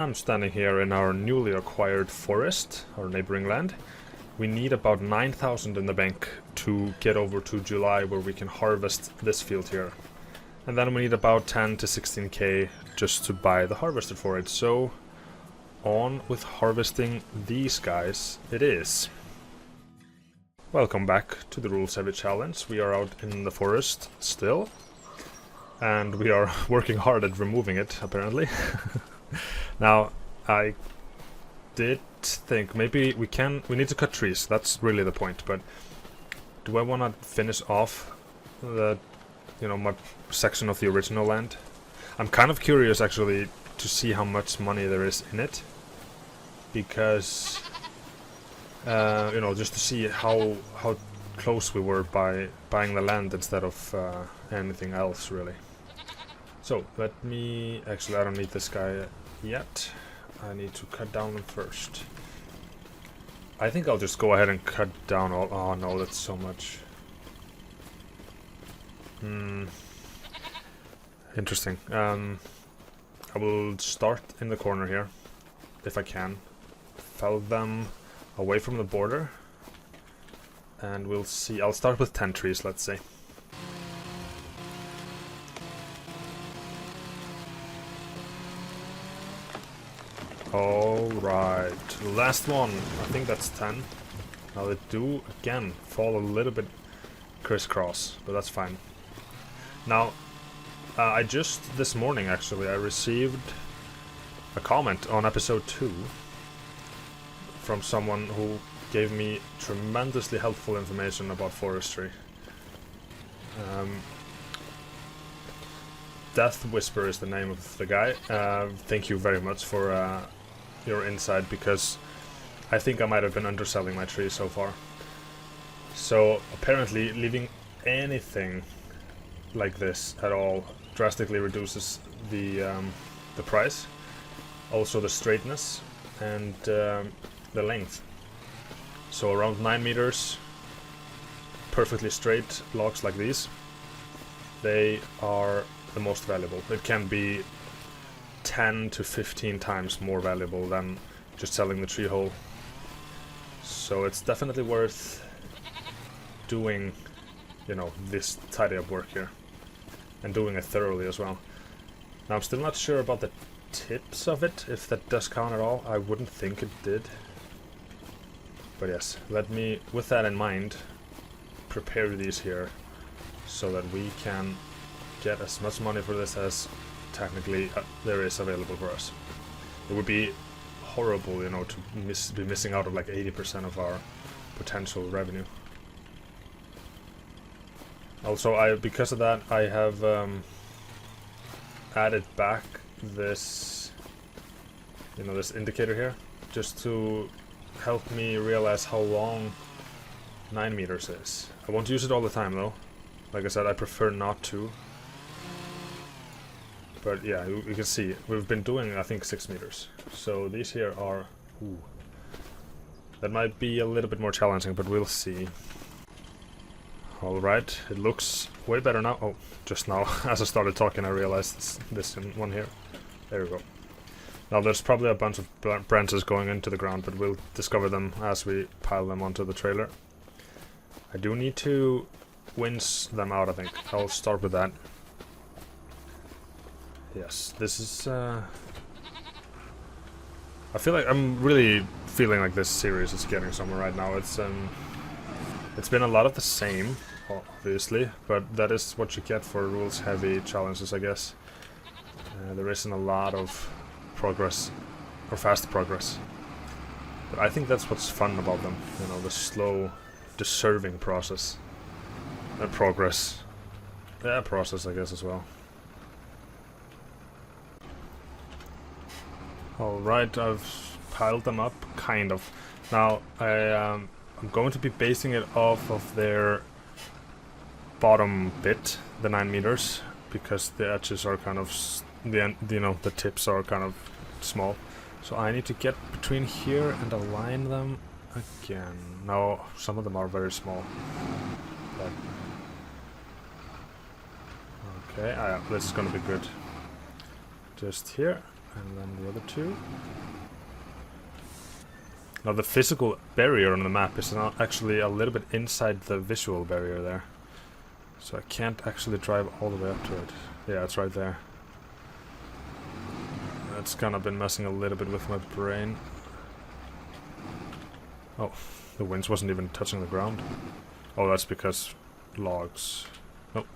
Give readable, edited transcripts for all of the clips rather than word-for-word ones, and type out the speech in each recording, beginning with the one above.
I'm standing here in our newly acquired forest, our neighboring land. We need about 9,000 in the bank to get over to July, where we can harvest this field here. And then we need about 10 to 16k just to buy the harvester for it. So on with harvesting these guys it is. Welcome back to the Rules Heavy Challenge. We are out in the forest still, and we are working hard at removing it, apparently. Now, I did think maybe we need to cut trees, that's really the point, but do I want to finish off the, my section of the original land? I'm kind of curious, actually, to see how much money there is in it, because just to see how close we were by buying the land instead of anything else, really. So let me actually, I don't need this guy yet. I need to cut down them first. I think I'll just go ahead and cut down all. Oh no, that's so much. Interesting. I will start in the corner here, if I can. Fell them away from the border, and we'll see. I'll start with 10 trees, let's say. Alright, last one. I think that's 10. Now they do, again, fall a little bit crisscross, but that's fine. Now, I just, this morning actually, I received a comment on episode 2 from someone who gave me tremendously helpful information about forestry. Death Whisper is the name of the guy. Thank you very much for your insight, because I think I might have been underselling my tree so far. So apparently leaving anything like this at all drastically reduces the price, also the straightness and the length. So around 9 meters, perfectly straight logs like these, they are the most valuable. It can be 10 to 15 times more valuable than just selling the tree whole. So it's definitely worth doing, this tidy up work here, and doing it thoroughly as well. Now I'm still not sure about the tips of it, if that does count at all. I wouldn't think it did. But yes, let me, with that in mind, prepare these here so that we can get as much money for this as technically there is available for us. It would be horrible, to be missing out on like 80% of our potential revenue. Also, because of that, I have added back this, this indicator here, just to help me realize how long 9 meters is. I won't use it all the time though. Like I said, I prefer not to. But yeah, you can see, we've been doing, I think, 6 meters. So these here are... Ooh, that might be a little bit more challenging, but we'll see. Alright, it looks way better now. Oh, just now, as I started talking, I realized this one here. There we go. Now there's probably a bunch of branches going into the ground, but we'll discover them as we pile them onto the trailer. I do need to winch them out, I think. I'll start with that. Yes, this is... I feel like I'm really feeling like this series is getting somewhere right now. It's been a lot of the same, obviously, but that is what you get for rules-heavy challenges, I guess. There isn't a lot of progress, or fast progress. But I think that's what's fun about them, the slow, deserving process. Progress. Yeah, process, I guess, as well. Alright, I've piled them up, kind of. Now, I'm going to be basing it off of their bottom bit, the 9 meters, because the edges are kind of, the tips are kind of small. So I need to get between here and align them again. Now, some of them are very small. But okay, this is gonna be good. Just here. And then the other two. Now the physical barrier on the map is not actually a little bit inside the visual barrier there. So I can't actually drive all the way up to it. Yeah, it's right there. That's kind of been messing a little bit with my brain. Oh, the winch wasn't even touching the ground. Oh, that's because logs. Nope.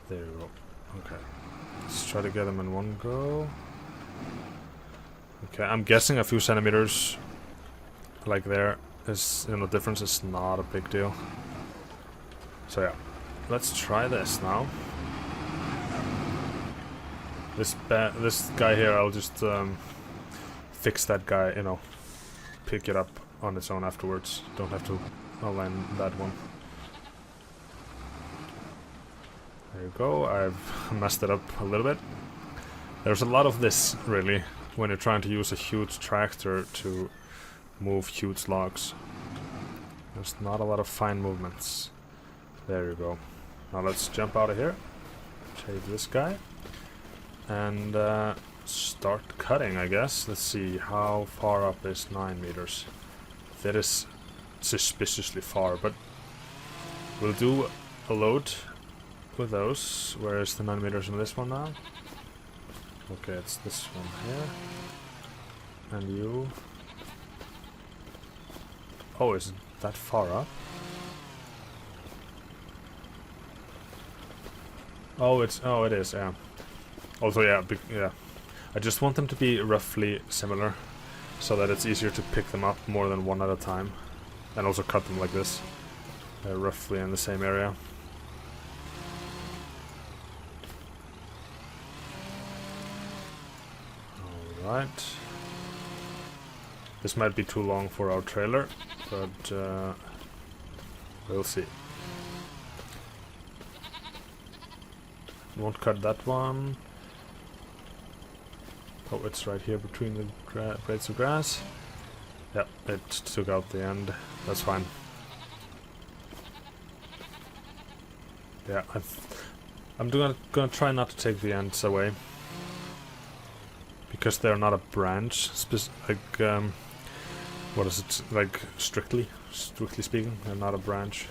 There you go. Okay. Let's try to get them in one go. Okay, I'm guessing a few centimeters like there is, you know, difference is not a big deal. So yeah, let's try this now. This guy here, I'll just fix that guy, you know, pick it up on its own afterwards. Don't have to align that one. There you go, I've messed it up a little bit. There's a lot of this, really, when you're trying to use a huge tractor to move huge logs. There's not a lot of fine movements. There you go. Now let's jump out of here. Take this guy. And start cutting, I guess. Let's see, how far up is 9 meters? That is suspiciously far, but we'll do a load with those. Where is the 9 meters in this one now? Okay, it's this one here. And you. Oh, is it that far up? Oh, it is, yeah. Also, yeah, yeah. I just want them to be roughly similar, so that it's easier to pick them up more than one at a time, and also cut them like this. They're roughly in the same area. Alright. This might be too long for our trailer, but we'll see. Won't cut that one. Oh, it's right here between the blades of grass. Yep, it took out the end. That's fine. Yeah, I'm gonna try not to take the ends away, because they're not a branch. Like what is it? Like strictly speaking, they're not a branch.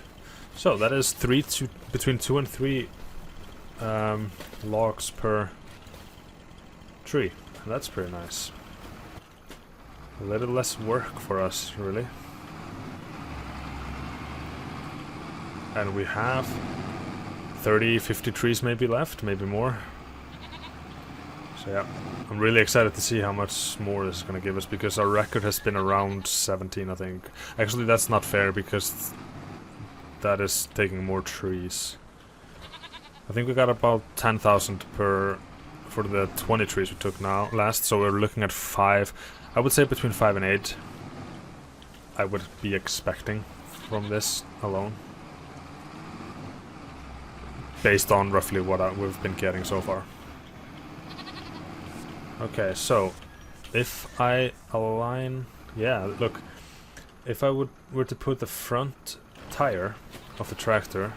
So that is between 2 and 3 logs per tree. That's pretty nice. A little less work for us, really. And we have 30, 50 trees maybe left, maybe more. So yeah, I'm really excited to see how much more this is going to give us, because our record has been around 17, I think. Actually, that's not fair, because that is taking more trees. I think we got about 10,000 per for the 20 trees we took last, so we're looking at 5. I would say between 5 and 8 I would be expecting from this alone, based on roughly what we've been getting so far. Okay, so if I align, yeah, look, if I were to put the front tire of the tractor,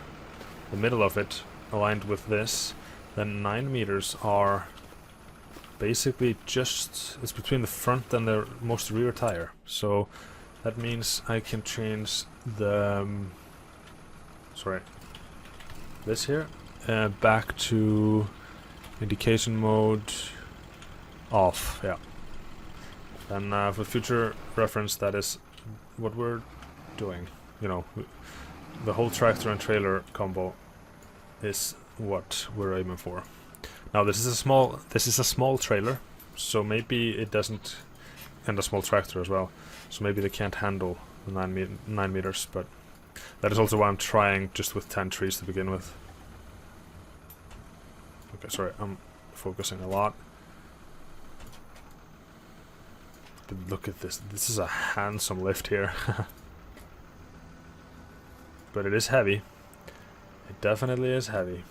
the middle of it, aligned with this, then 9 meters are basically just, it's between the front and the most rear tire. So that means I can change the, this here, back to indication mode off, yeah. And for future reference, that is what we're doing. You know, the whole tractor and trailer combo is what we're aiming for. Now this is a small trailer, so maybe it doesn't, and a small tractor as well, so maybe they can't handle the 9 meters, but that is also why I'm trying just with 10 trees to begin with. Okay, sorry, I'm focusing a lot. But look at this, this is a handsome lift here. But it is heavy. It definitely is heavy.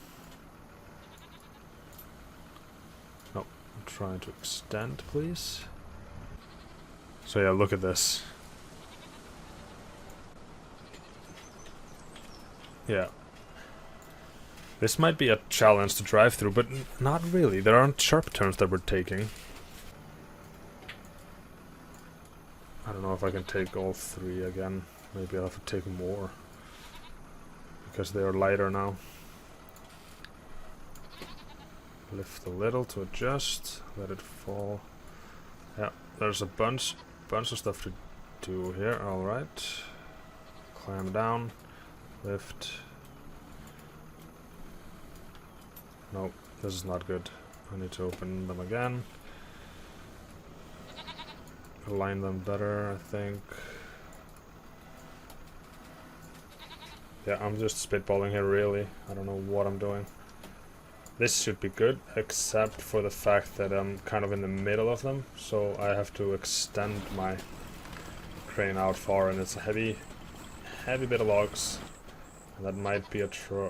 No, I'm trying to extend, please. So yeah, look at this. Yeah. This might be a challenge to drive through, but not really. There aren't sharp turns that we're taking. I don't know if I can take all 3 again. Maybe I'll have to take more. Because they are lighter now. Lift a little to adjust. Let it fall. Yeah, there's a bunch of stuff to do here. Alright. Climb down. Lift. No, this is not good. I need to open them again. Align them better, I think. Yeah, I'm just spitballing here, really. I don't know what I'm doing. This should be good, except for the fact that I'm kind of in the middle of them, so I have to extend my crane out far, and it's a heavy bit of logs. And that might be a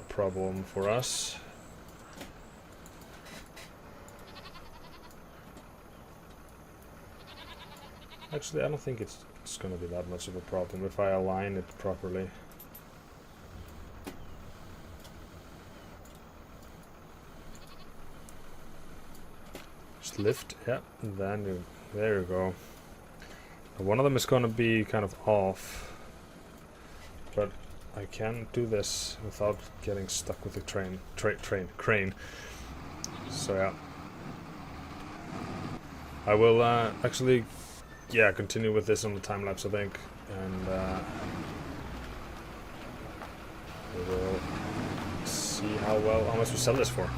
problem for us. Actually, I don't think it's going to be that much of a problem if I align it properly. Just lift, yeah, and then there you go. Now, one of them is going to be kind of off, but I can do this without getting stuck with the crane. So yeah, I will actually. Yeah, continue with this on the time lapse, I think, and we will see how much we sell this for.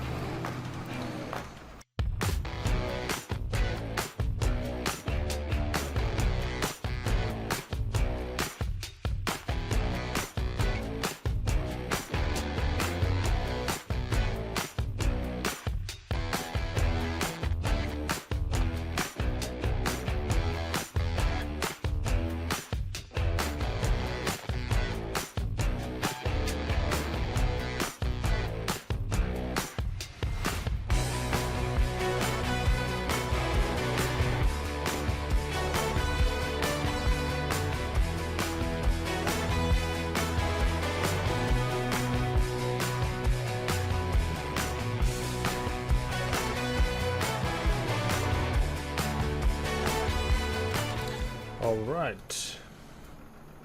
Alright.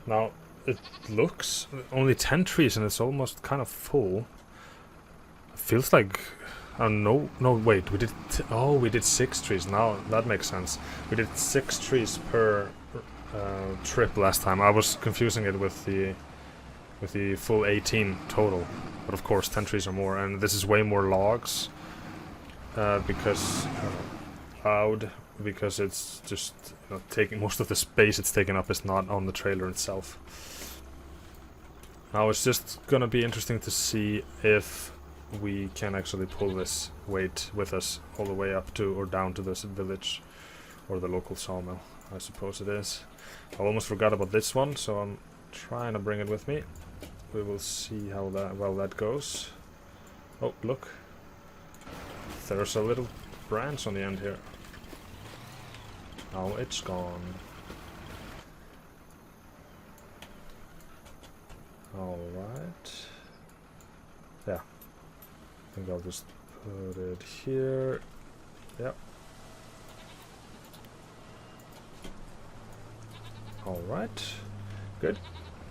Now, it looks only 10 trees and it's almost kind of full. Feels like... no, wait, we did 6 trees. Now, that makes sense. We did 6 trees per trip last time. I was confusing it with the full 18 total. But of course, 10 trees or more. And this is way more logs. Because... loud. Because it's just taking most of the space it's taken up is not on the trailer itself. Now it's just gonna be interesting to see if we can actually pull this weight with us all the way up to or down to this village or the local sawmill. I suppose it is. I almost forgot about this one, so I'm trying to bring it with me. We will see how well that goes. Oh, look. There's a little branch on the end here. Now it's gone. Alright. Yeah. I think I'll just put it here. Yep. Alright. Good.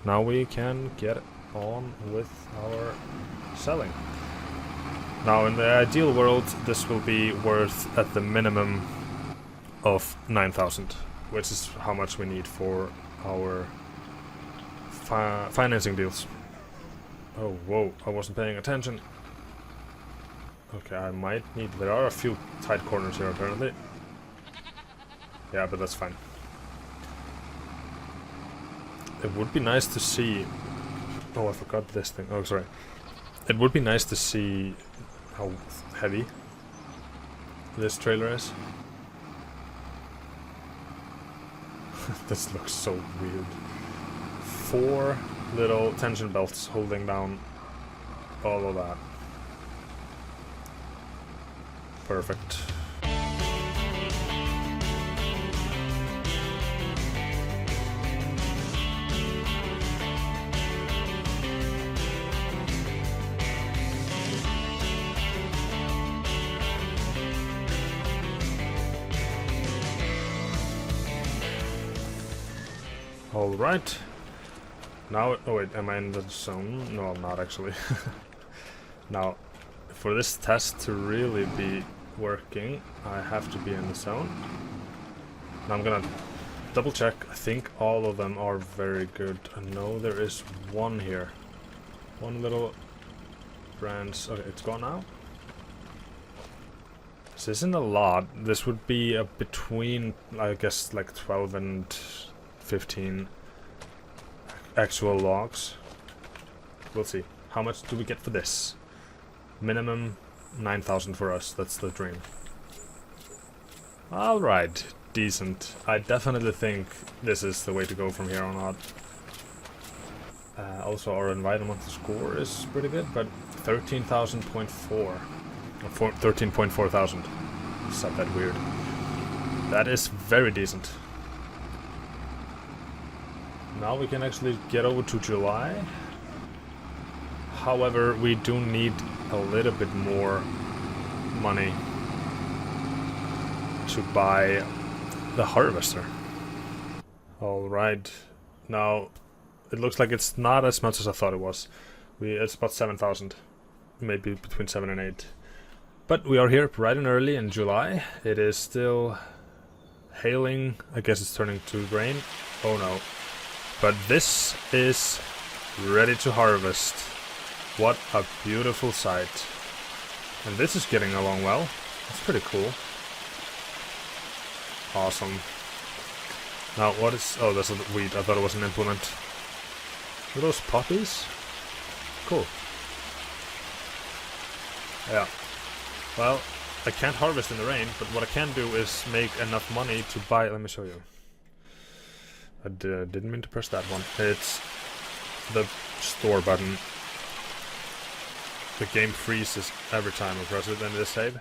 Now we can get on with our selling. Now in the ideal world this will be worth at the minimum of 9,000, which is how much we need for our financing deals. Oh, whoa, I wasn't paying attention. Okay, I might need... There are a few tight corners here, apparently. Yeah, but that's fine. It would be nice to see... Oh, I forgot this thing. Oh, sorry. It would be nice to see how heavy this trailer is. This looks so weird. 4 little tension belts holding down all of that. Perfect. Alright. Now, oh wait, am I in the zone? No, I'm not actually. Now, for this test to really be working, I have to be in the zone. Now I'm gonna double check. I think all of them are very good. No, there is one here. One little branch. Okay, it's gone now. This isn't a lot. This would be between, I guess, like 12 and 15 actual logs. We'll see. How much do we get for this? Minimum 9,000 for us. That's the dream. Alright. Decent. I definitely think this is the way to go from here on out. Also, our environmental score is pretty good, but 13,000.4. Or 13.4 thousand. It's not that weird. That is very decent. Now we can actually get over to July. However, we do need a little bit more money to buy the harvester. Alright. Now, it looks like it's not as much as I thought it was. It's about 7,000. Maybe between 7 and 8. But we are here bright and early in July. It is still hailing. I guess it's turning to rain. Oh no. But this is ready to harvest. What a beautiful sight. And this is getting along well. That's pretty cool. Awesome. Now what is... Oh, that's a weed. I thought it was an implement. Are those poppies? Cool. Yeah. Well, I can't harvest in the rain, but what I can do is make enough money to buy... Let me show you. I didn't mean to press that one. It's the store button. The game freezes every time I press it and it is save.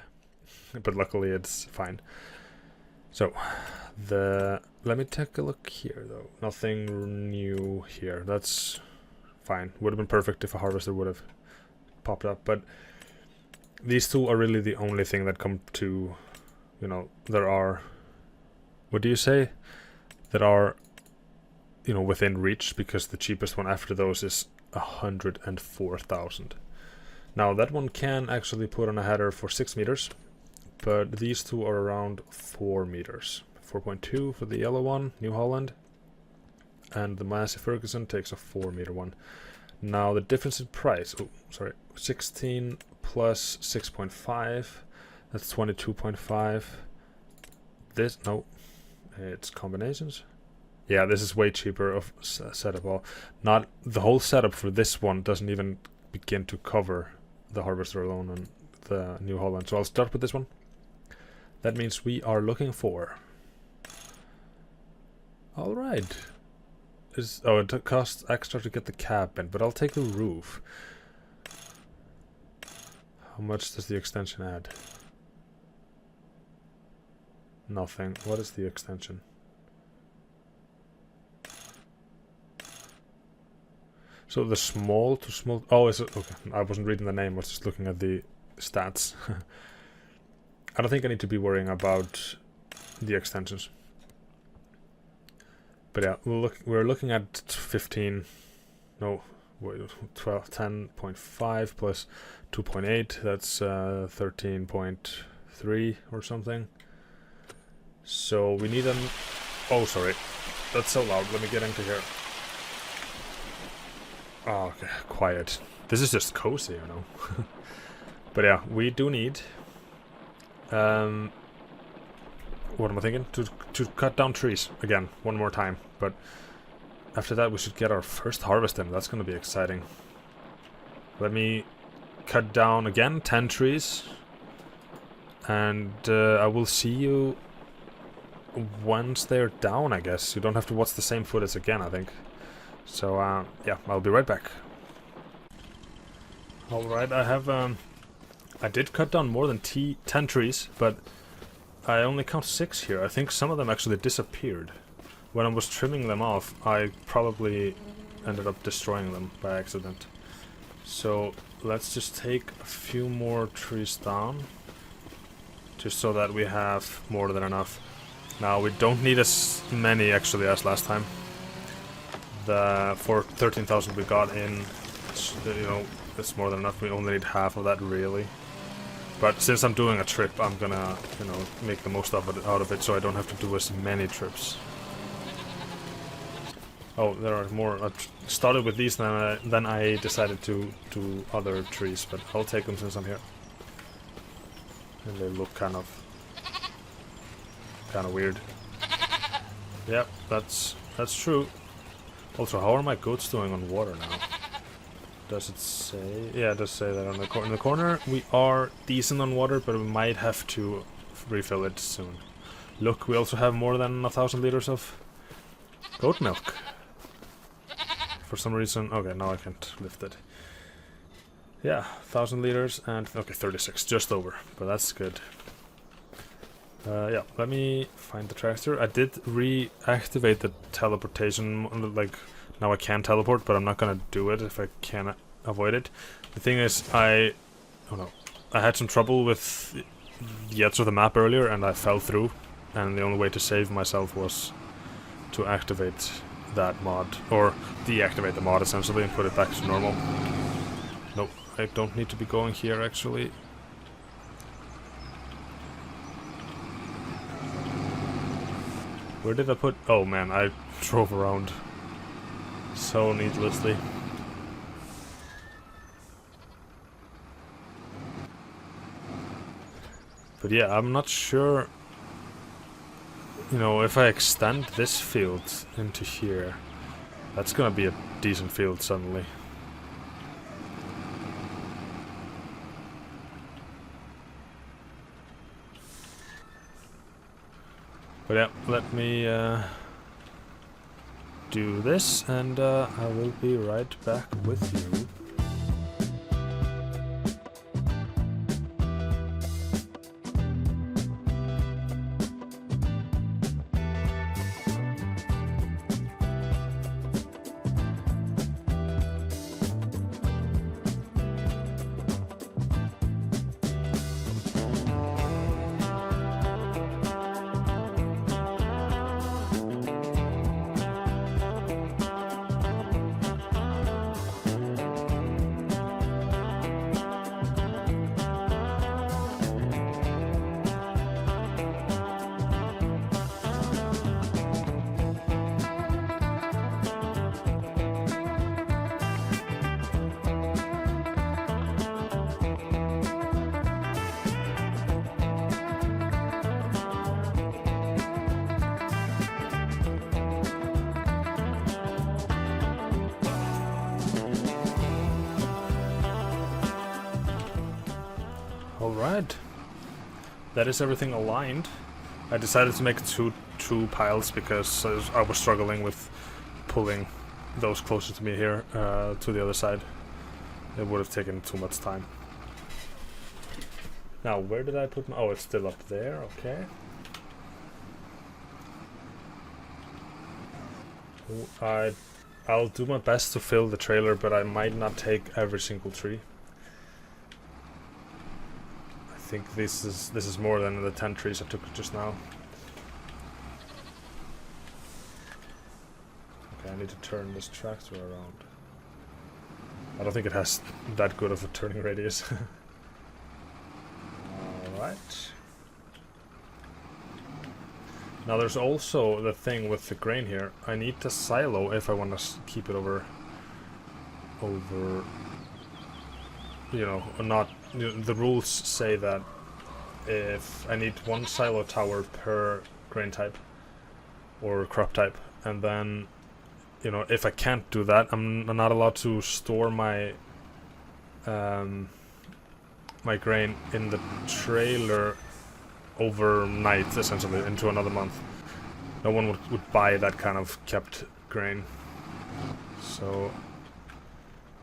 But luckily it's fine. So, let me take a look here though. Nothing new here. That's fine. Would have been perfect if a harvester would have popped up, but these two are really the only thing that come to, you know, there are, what do you say? That are, you know, within reach, because the cheapest one after those is 104,000. Now that one can actually put on a header for 6 meters, but these two are around 4 meters. 4.2 for the yellow one, New Holland, and the Massey Ferguson takes a 4 meter one. Now the difference in price, oh sorry, 16 plus 6.5, that's 22.5. This, no, it's combinations. Yeah, this is way cheaper of setup. Well, not the whole setup for this one doesn't even begin to cover the harvester alone and the New Holland. So I'll start with this one. That means we are looking for. All right. Oh, it costs extra to get the cabin, but I'll take the roof. How much does the extension add? Nothing. What is the extension? So the small to small... Oh, is it... Okay, I wasn't reading the name. I was just looking at the stats. I don't think I need to be worrying about the extensions. But yeah, we're looking at 15... No, 12, 10.5 plus 2.8. That's 13.3 or something. So we need an... Oh, sorry. That's so loud. Let me get into here. Oh, okay, quiet. This is just cozy, you know. But yeah, we do need... what am I thinking? To cut down trees again, one more time. But after that, we should get our first harvest in. That's going to be exciting. Let me cut down again 10 trees. And I will see you once they're down, I guess. You don't have to watch the same footage again, I think. So, yeah, I'll be right back. Alright, I have, I did cut down more than 10 trees, but I only count 6 here. I think some of them actually disappeared. When I was trimming them off, I probably ended up destroying them by accident. So, let's just take a few more trees down, just so that we have more than enough. Now, we don't need as many, actually, as last time. for 13,000 we got in, you know, it's more than enough. We only need half of that, really. But since I'm doing a trip, I'm gonna, you know, make the most of it, out of it, so I don't have to do as many trips. Oh, there are more. I started with these, then I decided to do other trees, but I'll take them since I'm here. And they look kind of weird. Yep, that's true. Also, how are my goats doing on water now? Does it say? Yeah, it does say that on in the corner. We are decent on water, but we might have to refill it soon. Look, we also have more than 1,000 liters of goat milk. For some reason, okay, now I can't lift it. Yeah, 1,000 liters and okay, 36, just over, but that's good. Yeah, let me find the tractor. I did reactivate the teleportation, like, now I can teleport, but I'm not gonna do it if I can avoid it. The thing is, I had some trouble with the edge of the map earlier, and I fell through, and the only way to save myself was to activate that mod, or deactivate the mod essentially, and put it back to normal. Nope, I don't need to be going here actually. Where did I put? Oh man, I drove around so needlessly. But yeah, I'm not sure, you know, if I extend this field into here, that's gonna be a decent field suddenly. But yeah, let me do this, and I will be right back with you. Alright, that is everything aligned. I decided to make two piles because I was struggling with pulling those closer to me here to the other side. It would have taken too much time. Now, where did I put my... Oh, it's still up there, okay. I'll do my best to fill the trailer, but I might not take every single tree. I think this is more than the 10 trees I took just now. Okay, I need to turn this tractor around. I don't think it has that good of a turning radius. Alright. Now there's also the thing with the grain here. I need the silo if I want to keep it over, you know, not... The rules say that if I need one silo tower per grain type or crop type, and then, you know, if I can't do that, I'm not allowed to store my my grain in the trailer overnight, essentially, into another month. No one would buy that kind of kept grain. So,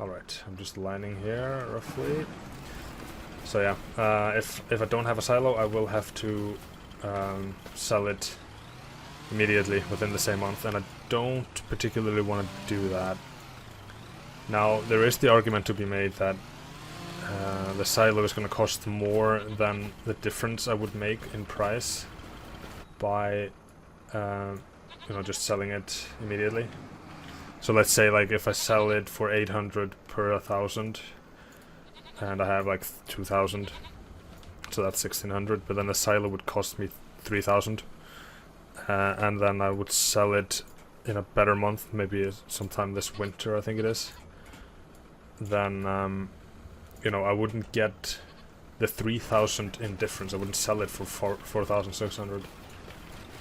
alright, I'm just lining here, roughly. So yeah, if I don't have a silo, I will have to sell it immediately within the same month, and I don't particularly want to do that. Now, there is the argument to be made that the silo is going to cost more than the difference I would make in price by you know, just selling it immediately. So let's say like if I sell it for 800 per 1,000, and I have like 2,000, so that's 1,600. But then the silo would cost me 3,000, and then I would sell it in a better month, maybe sometime this winter, I think it is. Then you know, I wouldn't get the 3,000 in difference. I wouldn't sell it for 4,600.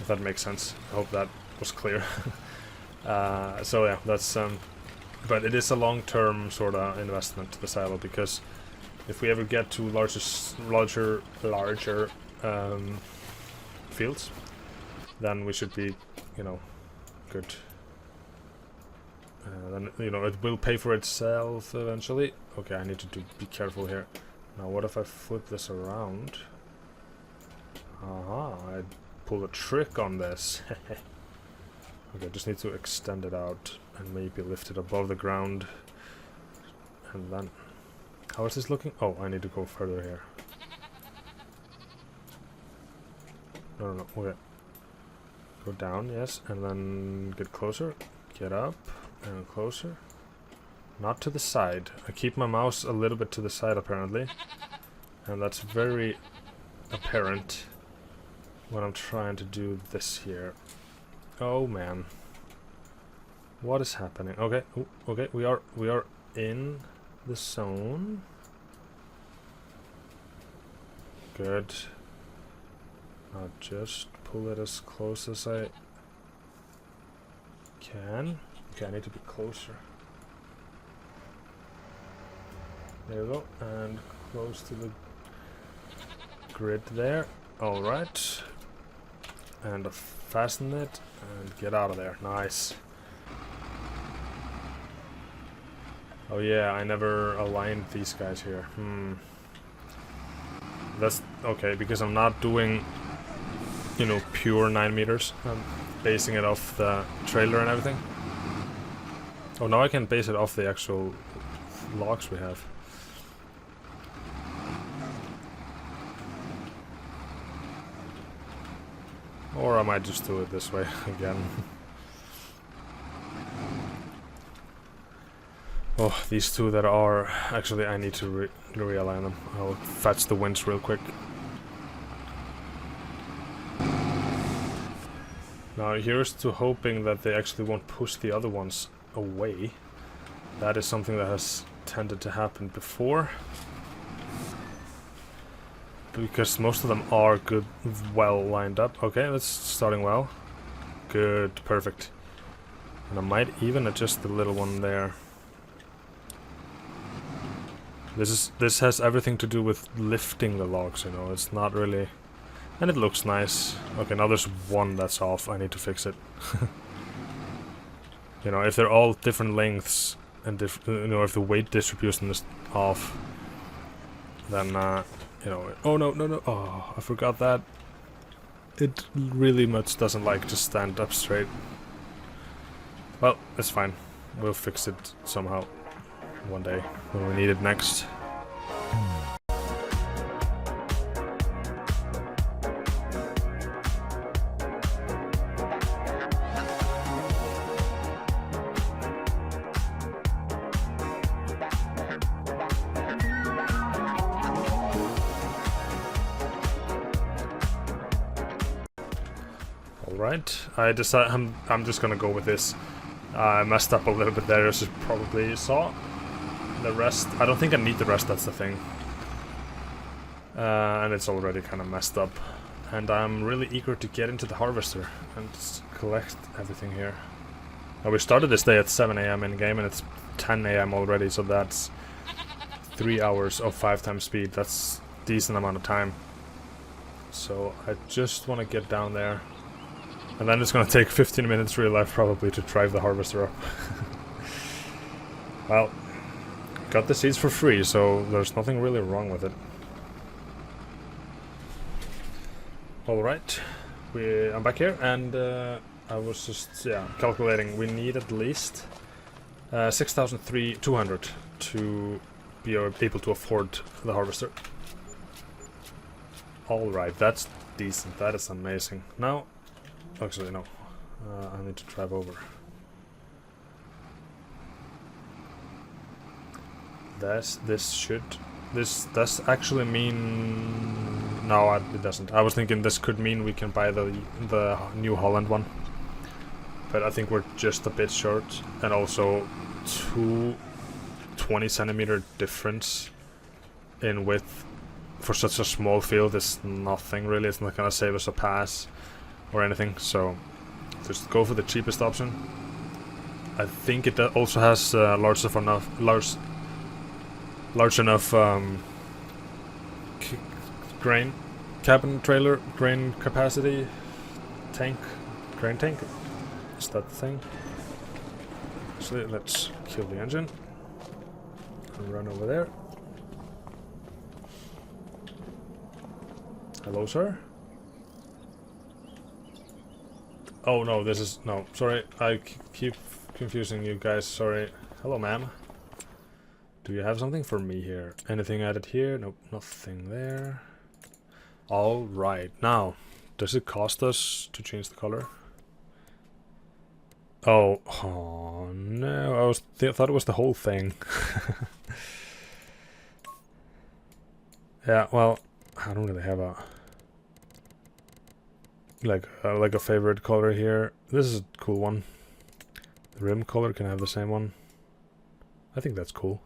If that makes sense. I hope that was clear. So yeah, that's but it is a long-term sort of investment, the silo, because if we ever get to larger fields, then we should be, you know, good. Then, you know, it will pay for itself eventually. Okay, I need to be careful here. Now, what if I flip this around? Aha, I pulled a trick on this. Okay, just need to extend it out and maybe lift it above the ground. And then... How is this looking? Oh, I need to go further here. No, okay. Go down, yes, and then get closer. Get up, and closer. Not to the side. I keep my mouse a little bit to the side, apparently. And that's very apparent when I'm trying to do this here. Oh man, what is happening? Okay, ooh, okay, we are in the zone. Good. I'll just pull it as close as I can. Okay, I need to be closer. There we go, and close to the grid there. All right. And fasten it and get out of there. Nice. Oh yeah, I never aligned these guys here. That's okay, because I'm not doing, you know, pure 9 meters. I'm basing it off the trailer and everything. Oh, now I can base it off the actual logs we have. Or I might just do it this way again. Oh, these two that are... Actually, I need to realign them. I'll fetch the winds real quick. Now, here's to hoping that they actually won't push the other ones away. That is something that has tended to happen before. Because most of them are good, well lined up. Okay, that's starting well. Good, perfect. And I might even adjust the little one there. This has everything to do with lifting the logs, you know. It's not really, and it looks nice. Okay, now there's one that's off. I need to fix it. You know, if they're all different lengths and you know, if the weight distribution is off, then you know, oh no, oh, I forgot that. It really much doesn't like to stand up straight. Well, it's fine. We'll fix it somehow one day when we need it next. Alright, I decide I'm just gonna go with this. I messed up a little bit there, as you probably saw. The rest, I don't think I need the rest, that's the thing. And it's already kind of messed up. And I'm really eager to get into the harvester and just collect everything here. Now, we started this day at 7 AM in game and it's 10 AM already, so that's 3 hours of 5 times speed. That's a decent amount of time. So I just want to get down there. And then it's going to take 15 minutes real life probably to drive the harvester up. Well, got the seeds for free, so there's nothing really wrong with it. Alright, I'm back here, and I was just calculating. We need at least 6,200 to be able to afford the harvester. Alright, that's decent, that is amazing. Now, actually no, I need to drive over. This does actually mean... No, it doesn't. I was thinking this could mean we can buy the New Holland one. But I think we're just a bit short. And also 20 centimeter difference in width for such a small field is nothing really. It's not gonna save us a pass or anything. So just go for the cheapest option. I think it also has large enough grain cabin trailer, grain capacity tank, grain tank. Is that the thing? So let's kill the engine and run over there. Hello, sir. Oh no, this is no. Sorry, I keep confusing you guys. Sorry. Hello, ma'am. Do you have something for me here? Anything added here? Nope, nothing there. Alright, now, does it cost us to change the color? Oh no, I thought it was the whole thing. Yeah, well, I don't really have a like a favorite color here. This is a cool one. The rim color can have the same one. I think that's cool.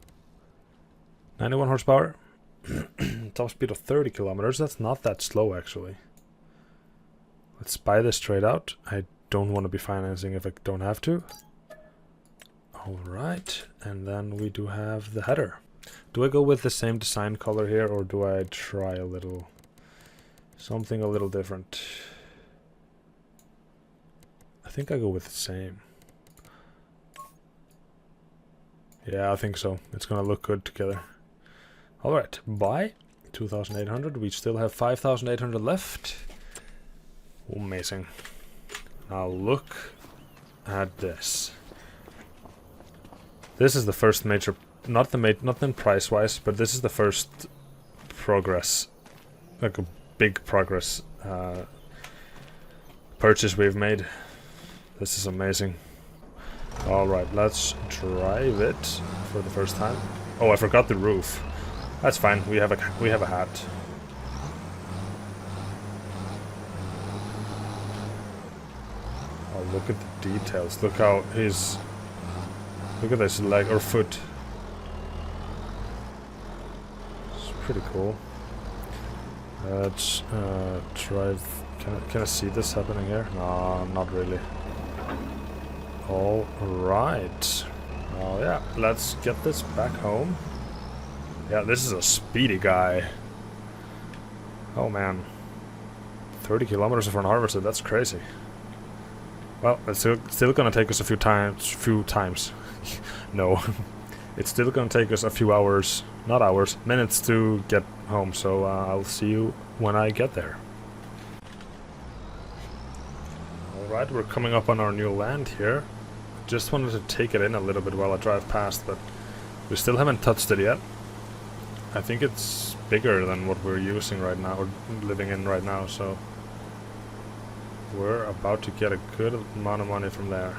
91 horsepower. Top speed of 30 kilometers. That's not that slow, actually. Let's buy this straight out. I don't want to be financing if I don't have to. Alright. And then we do have the header. Do I go with the same design color here, or do I try a little... something a little different? I think I go with the same. Yeah, I think so. It's gonna look good together. Alright, buy 2,800. We still have 5,800 left. Amazing. Now look at this. This is the first major, nothing price-wise, but this is the first progress, like a big progress purchase we've made. This is amazing. Alright, let's drive it for the first time. Oh, I forgot the roof. That's fine. We have a hat. Oh, look at the details. Look how he's... Look at this leg or foot. It's pretty cool. Let's drive. Can I see this happening here? No, not really. All right. Oh yeah. Let's get this back home. Yeah, this is a speedy guy. Oh man. 30 kilometers for an harvester, that's crazy. Well, it's still gonna take us a few times. No. It's still gonna take us a few hours, not hours, minutes to get home, so I'll see you when I get there. Alright, we're coming up on our new land here. Just wanted to take it in a little bit while I drive past, but we still haven't touched it yet. I think it's bigger than what we're using right now, or living in right now, so we're about to get a good amount of money from there.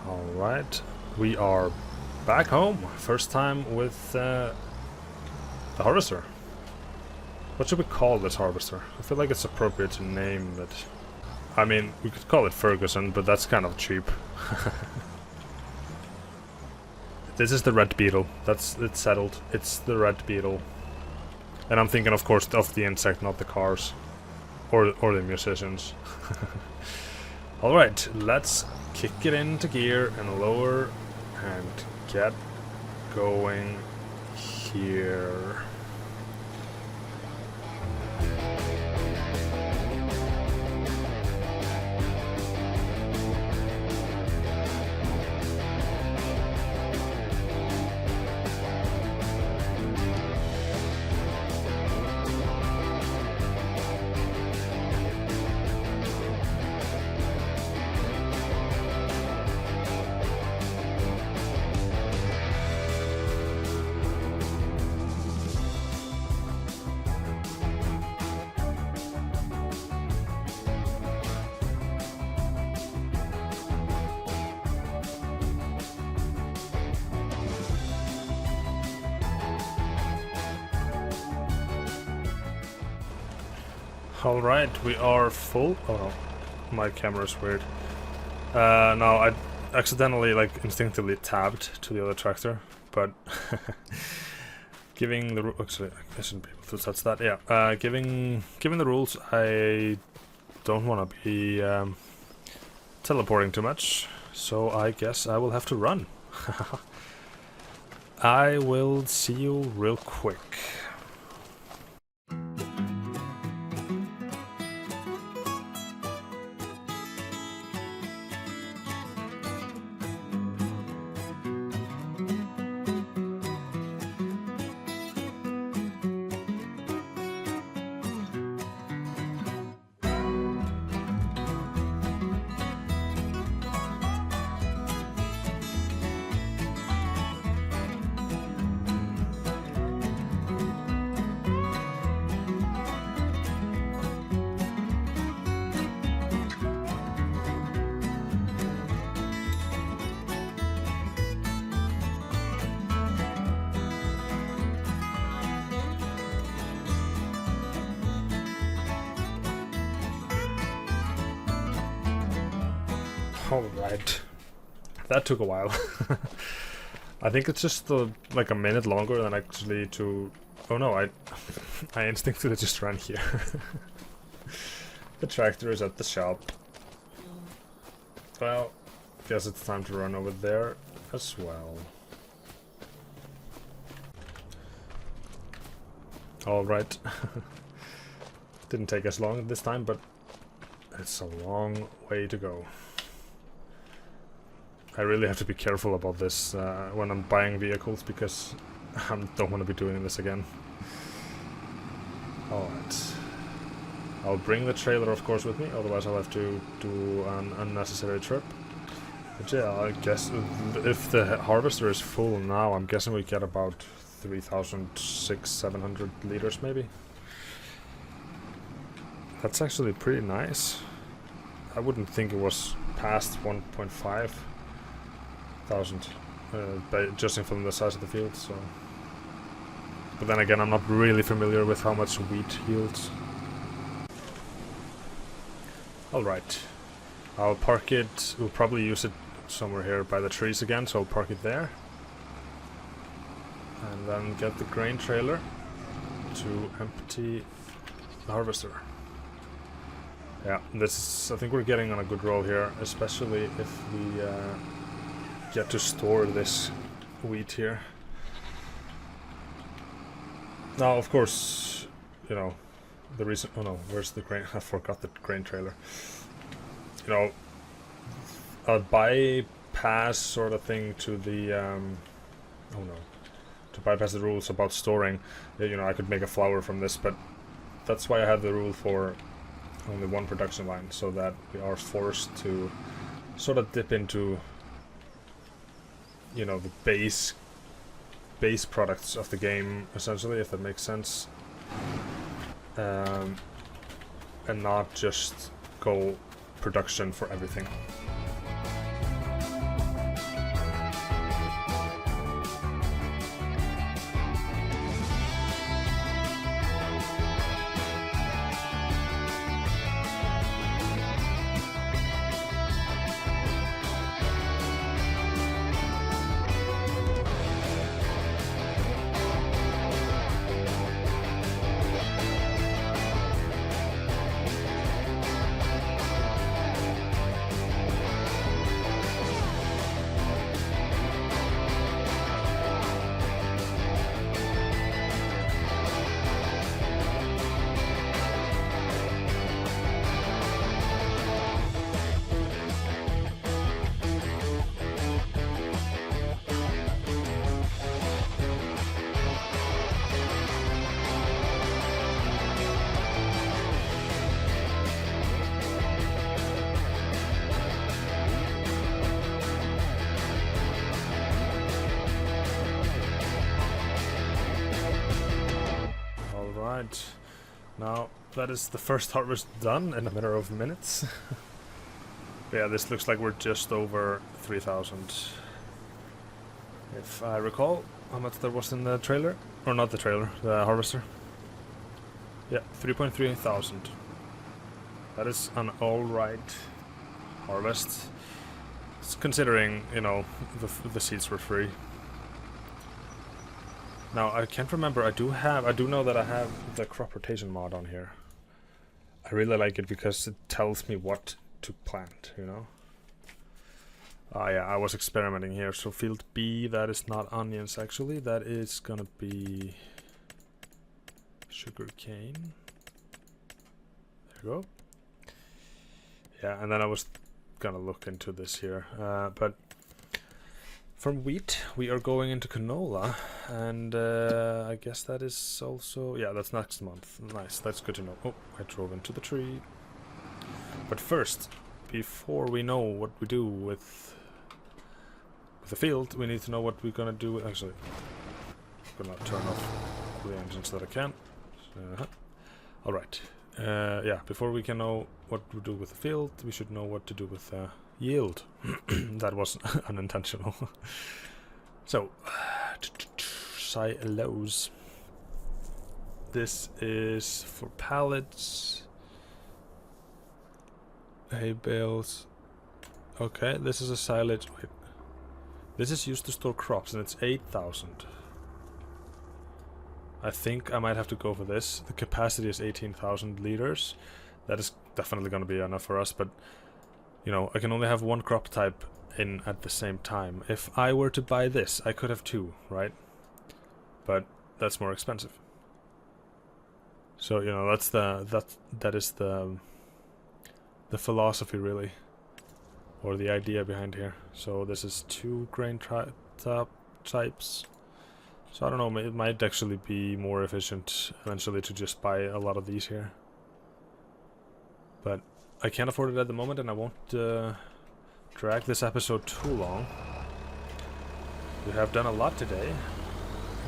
Alright, we are back home. First time with the harvester. What should we call this harvester? I feel like it's appropriate to name it. I mean, we could call it Ferguson, but that's kind of cheap. This is the red beetle. It's settled. It's the red beetle. And I'm thinking, of course, of the insect, not the cars. Or the musicians. Alright, let's kick it into gear and lower and get going here. Alright, we are full. Oh no, my camera's weird. No, I accidentally, like, instinctively tabbed to the other tractor, but giving the actually, I shouldn't be able to touch that. Yeah, given the rules, I don't want to be teleporting too much, so I guess I will have to run. I will see you real quick. Alright, that took a while. I think it's just like a minute longer than actually to... Oh no, I instinctively just ran here. The tractor is at the shop. Well, guess it's time to run over there as well. Alright. Didn't take as long this time, but it's a long way to go. I really have to be careful about this when I'm buying vehicles, because I don't want to be doing this again. Alright. I'll bring the trailer, of course, with me, otherwise I'll have to do an unnecessary trip. But yeah, I guess if the harvester is full now, I'm guessing we get about 3,600-700 liters maybe. That's actually pretty nice. I wouldn't think it was past 1.5 thousand, judging from the size of the field. So, but then again, I'm not really familiar with how much wheat yields. All right, I'll park it. We'll probably use it somewhere here by the trees again, so I'll park it there, and then get the grain trailer to empty the harvester. Yeah, this is, I think we're getting on a good roll here, especially if we get to store this wheat here. Now, of course, you know, the reason... Oh no, where's the grain? I forgot the grain trailer. You know, a bypass sort of thing to the... oh no. To bypass the rules about storing. You know, I could make a flour from this, but that's why I have the rule for only one production line, so that we are forced to sort of dip into, you know, the base products of the game, essentially, if that makes sense, and not just go production for everything. Now that is the first harvest done in a matter of minutes. Yeah, this looks like we're just over 3,000. If I recall how much there was in the trailer. Or not the trailer, the harvester. Yeah, 3.3 thousand. That is an alright harvest. It's considering, you know, the seeds were free. Now, I can't remember, I do know that I have the crop rotation mod on here. I really like it because it tells me what to plant, you know? Yeah, I was experimenting here. So field B, that is not onions actually, that is gonna be sugar cane. There you go. Yeah, and then I was gonna look into this here, but from wheat we are going into canola, and I guess that is also, yeah, that's next month. Nice, that's good to know. Oh, I drove into the tree. But first, before we know what we do with the field, we need to know what we're gonna do with, actually, I'm gonna turn off all the engines that I can. Alright. Yeah, before we can know what to do with the field, we should know what to do with yield. That was unintentional. So, silos. This is for pallets, hay bales. Okay, this is a silage. Wait. This is used to store crops, and it's 8,000. I think I might have to go for this. The capacity is 18,000 liters. That is definitely going to be enough for us, but you know, I can only have one crop type in at the same time. If I were to buy this, I could have two, right? But that's more expensive. So, you know, that is the philosophy really, or the idea behind here. So this is 2 grain types. So I don't know, it might actually be more efficient eventually to just buy a lot of these here. But I can't afford it at the moment, and I won't drag this episode too long. We have done a lot today,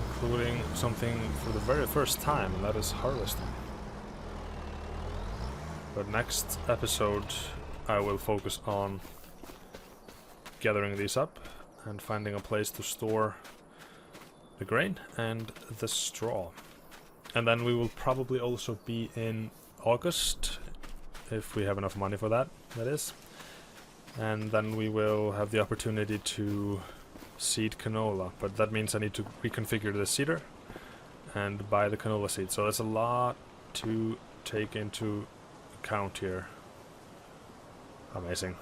including something for the very first time, and that is harvesting. But next episode I will focus on gathering these up and finding a place to store the grain and the straw. And then we will probably also be in August, if we have enough money for that, that is. And then we will have the opportunity to seed canola, but that means I need to reconfigure the seeder and buy the canola seed. So that's a lot to take into account here. Amazing.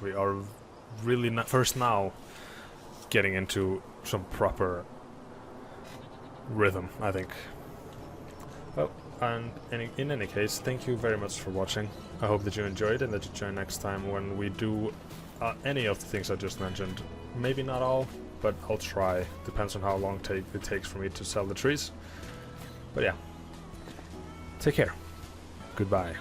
We are really first now getting into some proper rhythm, I think. Well, and in any case, thank you very much for watching. I hope that you enjoyed and that you join next time when we do any of the things I just mentioned. Maybe not all, but I'll try. Depends on how long it takes for me to sell the trees. But yeah, take care. Goodbye.